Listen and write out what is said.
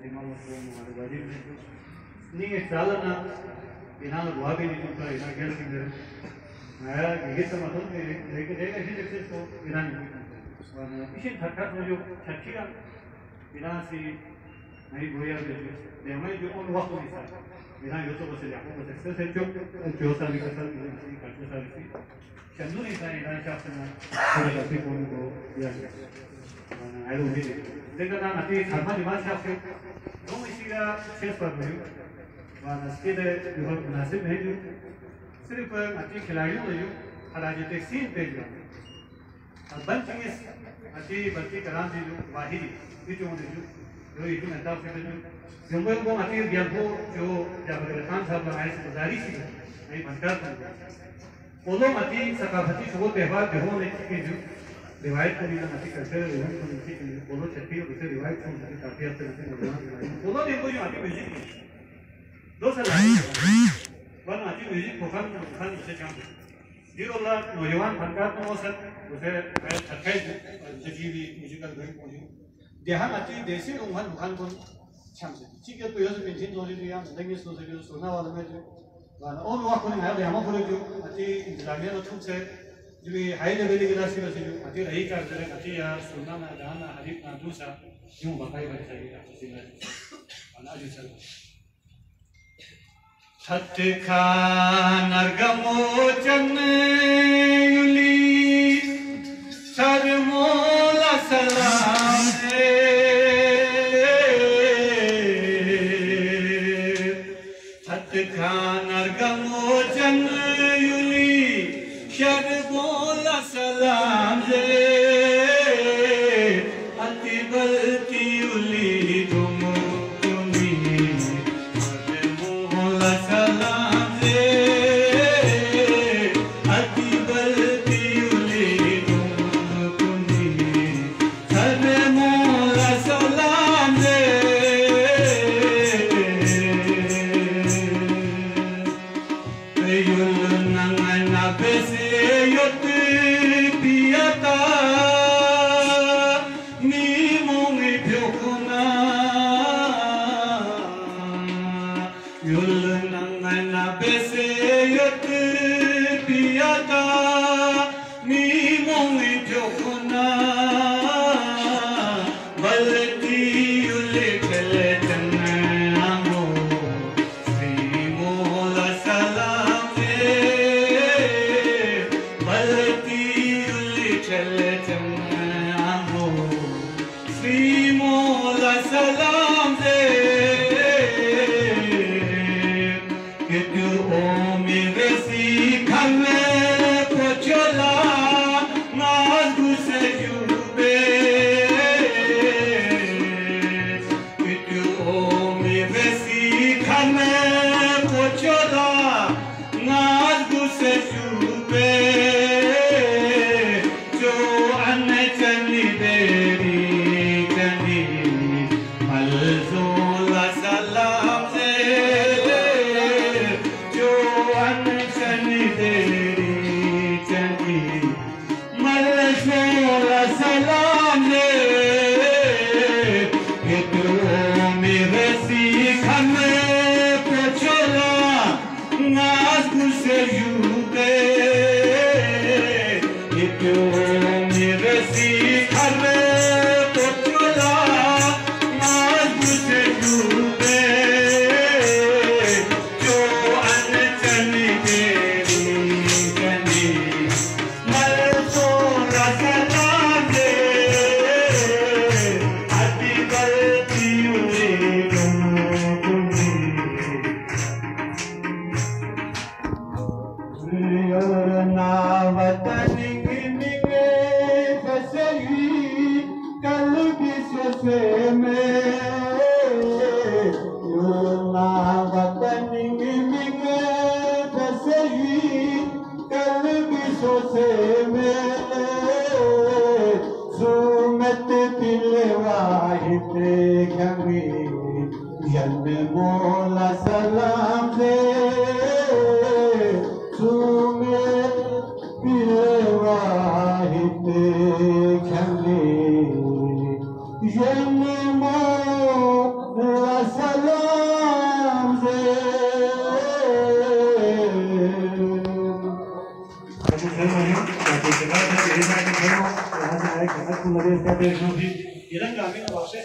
Imam Muslim Wajib ni salana ina wabi ni tuta ina gel kinder मैं ये समझ हूँ लेकिन एक ऐसी जगह तो बिना नहीं वाला इसी ठक्कर में जो ठक्कियाँ बिना सी नहीं गोया देवने जो उन वक्त में था बिना यो तो बस जाको बस ऐसे जो साल का साल इसी काटे साल की चंदू नहीं था इधर चाहते ना थोड़ा काफी कौन को या आई डोंट नीड देखा ना अति धर्म दिमाग चाहते दो इसी का शेष पर नहीं वाला स्केल जो मुनासिब है जो सिर्फ अति खिलाड़ियों ने जो हलाजे तकसीम पे जो बंचिंग अति बल्कि कलाम जी जो वाहिदी इतने होने जो इतने अंदाज से जो जंगल को अति ज्ञापो जो जाफर खान साहब लगाए से गुजारिश थी नहीं बनकर बोलो अति सकाफती शुभ त्यौहार जो ने की जो रिवायत को मिला अति कल्चर रिवायत को मिलती है बोलो छठी और दूसरे रिवायत को मिलती काफी हद तक बोलो देखो जो अति म्यूजिक दो साल वाला अति म्यूजिक प्रोफाइल से काम जीरो ला नौजवान फनकार तो वो सर उसे ठक्के जजीबी म्यूजिकल ग्रुप को देहां अति देसी रोमान बुखान को छाम से ठीक है तो ये सब मेंटेन हो रही है लेकिन इसको से सुनने वाला में जो वाला और वो को नहीं है हम पूरे जो अति इंतजामिया तो से जो हाई लेवल की राशि से जो अति रही का जरे अति यार सुनना ना गाना हरीफ ना दूसरा यूं बकाई बन चाहिए किसी में वाला जो चल Hatka nargamocan yuli sarmola salam Hatka nargamocan yuli sarmola salam Ati balti yuli dumu Iran kami na